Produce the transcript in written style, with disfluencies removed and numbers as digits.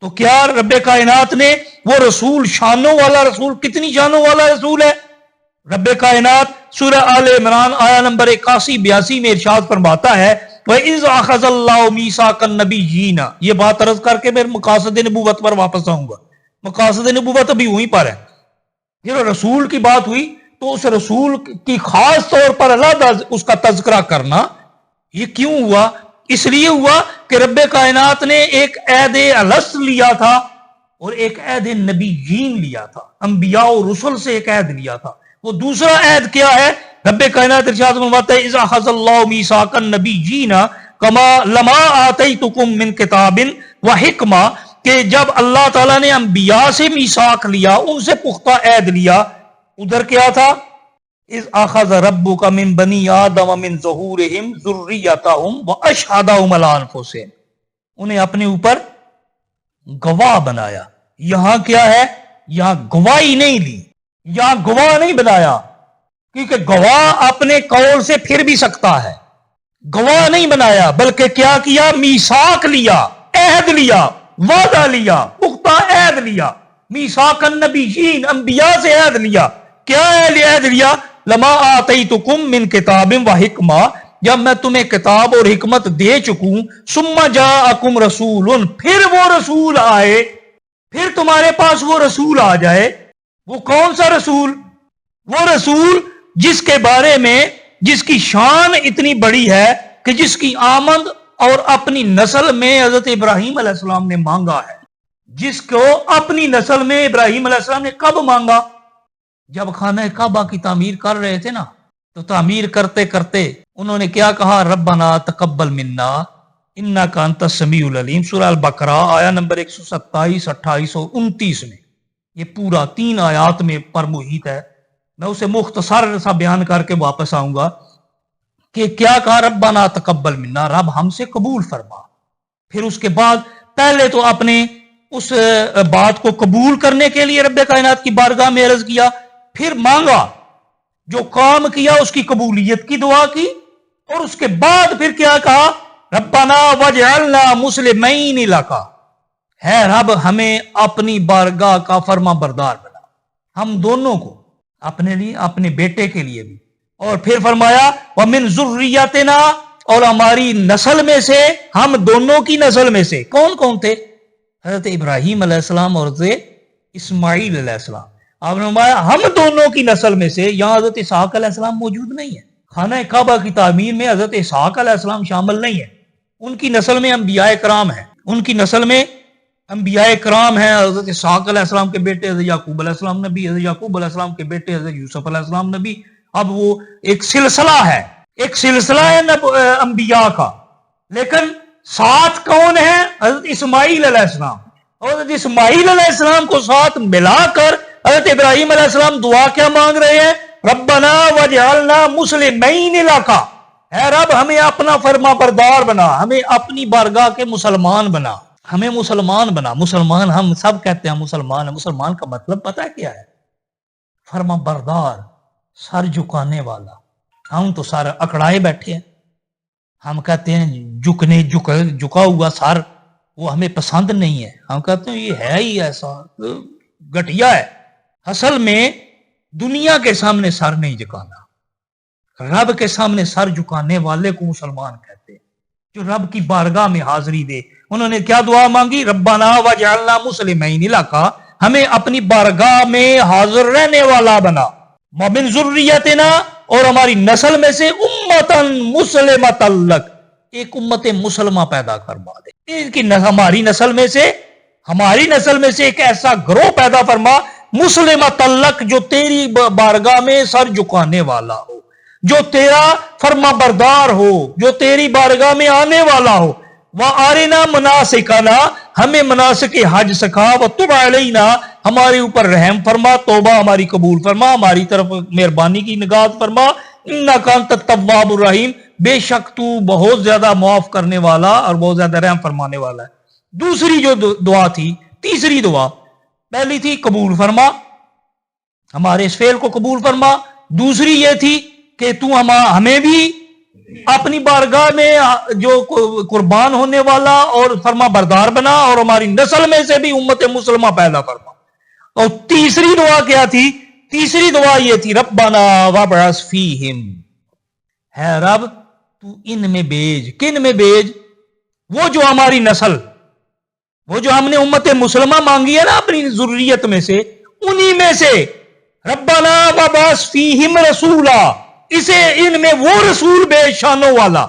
تو کیا رب کائنات نے وہ رسول شانوں والا رسول، کتنی شانوں والا رسول ہے؟ رب کائنات سورہ آل عمران آیا نمبر 81-82 میں ارشاد فرماتا ہے وَإِذْ أَخَذَ اللَّهُ مِيثَاقَ النَّبِيِّينَ۔ یہ بات عرض کر کے میں مقاصد نبوت پر واپس آؤں گا۔ مقاصد نبوت ابھی وہیں پر ہے۔ یہ رسول کی بات ہوئی تو اس رسول کی خاص طور پر علیحدہ اس کا تذکرہ کرنا یہ کیوں ہوا؟ اس لیے ہوا کہ رب کائنات نے ایک عہد الست لیا تھا اور ایک عہد نبیین لیا تھا، انبیاء و رسل سے ایک عہد لیا تھا۔ وہ دوسرا عہد کیا ہے؟ رب کائنات ارشاد فرماتا ہے اذا اخذ اللہ میثاق النبیین کما لما آتیتکم من کتاب و حکمہ، کہ جب اللہ تعالیٰ نے انبیاء سے میثاق لیا، ان سے پختہ عہد لیا، ادھر کیا تھا؟ اذ اخذ ربک من بنی آدم من ظہورہم ذریتہم واشہدہم علی انفسہم، انہیں اپنے اوپر گواہ بنایا۔ یہاں کیا ہے؟ یہاں گواہی نہیں لی، یہاں گواہ نہیں بنایا، کیونکہ گواہ اپنے قول سے پھر بھی سکتا ہے۔ گواہ نہیں بنایا بلکہ کیا کیا؟ میثاق لیا، عہد لیا، وعدہ لیا، پختہ عہد لیا۔ میثاق النبیین، انبیاء سے عہد لیا۔ کیا عہد لیا؟ لما آتیتکم من کتاب و حکمہ، جب میں تمہیں کتاب اور حکمت دے چکوں، ثم جاءکم رسول، پھر وہ رسول آئے، پھر تمہارے پاس وہ رسول آ جائے۔ وہ کون سا رسول؟ وہ رسول جس کے بارے میں، جس کی شان اتنی بڑی ہے کہ جس کی آمد اور اپنی نسل میں حضرت ابراہیم علیہ السلام نے مانگا ہے، جس کو اپنی نسل میں ابراہیم علیہ السلام نے کب مانگا؟ جب خانہ کعبہ کی تعمیر کر رہے تھے نا، تو تعمیر کرتے کرتے انہوں نے کیا کہا؟ ربنا تقبل منا انک انت السمیع العلیم، سورہ البقرہ آیا نمبر 127، 28 اور 29 میں۔ یہ پورا 3 آیات میں پر محیط ہے۔ میں اسے مختصر سا بیان کر کے واپس آؤں گا کہ کیا کہا؟ ربنا تقبل منا، رب ہم سے قبول فرما۔ پھر اس کے بعد پہلے تو اپنے اس بات کو قبول کرنے کے لیے رب کائنات کی بارگاہ میں عرض کیا، پھر مانگا، جو کام کیا اس کی قبولیت کی دعا کی، اور اس کے بعد پھر کیا کہا؟ ربنا وجعلنا مسلمین لک، ہے رب ہمیں اپنی بارگاہ کا فرما بردار بنا، ہم دونوں کو، اپنے لیے، اپنے بیٹے کے لیے بھی۔ اور پھر فرمایا ومن ذریتنا، اور ہماری نسل میں سے، ہم دونوں کی نسل میں سے۔ کون کون تھے؟ حضرت ابراہیم علیہ السلام اور حضرت اسماعیل علیہ السلام۔ آپ نے فرمایا ہم دونوں کی نسل میں سے۔ یہاں حضرت اسحاق علیہ السلام موجود نہیں ہے، خانہ کعبہ کی تعمیر میں حضرت اسحاق علیہ السلام شامل نہیں ہے۔ ان کی نسل میں انبیاء کرام ہیں، ان کی نسل میں انبیاء کرام ہیں۔ حضرت اسحاق علیہ السلام کے بیٹے حضرت یعقوب علیہ السلام نبی، حضرت یعقوب علیہ السلام کے بیٹے حضرت یوسف علیہ السلام نبی۔ اب وہ ایک سلسلہ ہے، ایک سلسلہ ہے انبیاء کا، لیکن ساتھ کون ہے؟ حضرت اسماعیل علیہ السلام۔ اور حضرت اسماعیل علیہ السلام کو ساتھ ملا کر حضرت ابراہیم علیہ السلام دعا کیا مانگ رہے ہیں؟ ربنا وجعلنا مسلمین لک، اے رب ہمیں اپنا فرما بردار بنا، ہمیں اپنی بارگاہ کے مسلمان بنا، ہمیں مسلمان بنا۔ مسلمان ہم سب کہتے ہیں مسلمان ہے، مسلمان کا مطلب پتہ ہے کیا ہے؟ فرما بردار، سر جھکانے والا۔ ہم تو سر اکڑائے بیٹھے ہیں، ہم کہتے ہیں جھکا ہوا سر وہ ہمیں پسند نہیں ہے، ہم کہتے ہیں یہ ہے ہی ایسا گٹھیا ہے۔ اصل میں دنیا کے سامنے سر نہیں جھکانا، رب کے سامنے سر جھکانے والے کو مسلمان کہتے ہیں، جو رب کی بارگاہ میں حاضری دے۔ انہوں نے کیا دعا مانگی؟ ربنا وجعلنا مسلمین لک، ہمیں اپنی بارگاہ میں حاضر رہنے والا بنا، ومن ذریتنا، اور ہماری نسل میں سے امتا مسلمتا لک، ایک امت مسلمہ پیدا فرما دے۔ ہماری نسل میں سے ایک ایسا گروہ پیدا فرما مسلمتا لک، جو تیری بارگاہ میں سر جھکانے والا ہو، جو تیرا فرما بردار ہو، جو تیری بارگاہ میں آنے والا ہو۔ وَأَرِنَا مَنَاسِكَنَا، ہمیں مناسک حج سکھا، وَتُبْ عَلَيْنَا، ہمارے اوپر رحم فرما، توبہ ہماری قبول فرما، ہماری طرف مہربانی کی نگاہت فرما، اِنَّكَ أَنْتَ التَّوَّابُ الرَّحِيمُ، بے شک تو بہت زیادہ معاف کرنے والا اور بہت زیادہ رحم فرمانے والا ہے۔ دوسری جو دعا تھی، تیسری دعا، پہلی تھی قبول فرما، ہمارے اس فعل کو قبول فرما، دوسری یہ تھی کہ تو ہمیں بھی اپنی بارگاہ میں جو قربان ہونے والا اور فرما بردار بنا، اور ہماری نسل میں سے بھی امت مسلمہ پیدا فرما۔ اور تیسری دعا کیا تھی؟ تیسری دعا یہ تھی ربنا وابعث فیہم، ہے رب تو ان میں بھیج، کن میں بھیج؟ وہ جو ہماری نسل، وہ جو ہم نے امت مسلمہ مانگی ہے نا اپنی ذریت میں سے، انہی میں سے ربنا وابعث فیہم رسولا، اسے ان میں وہ رسول بھیج شانوں والا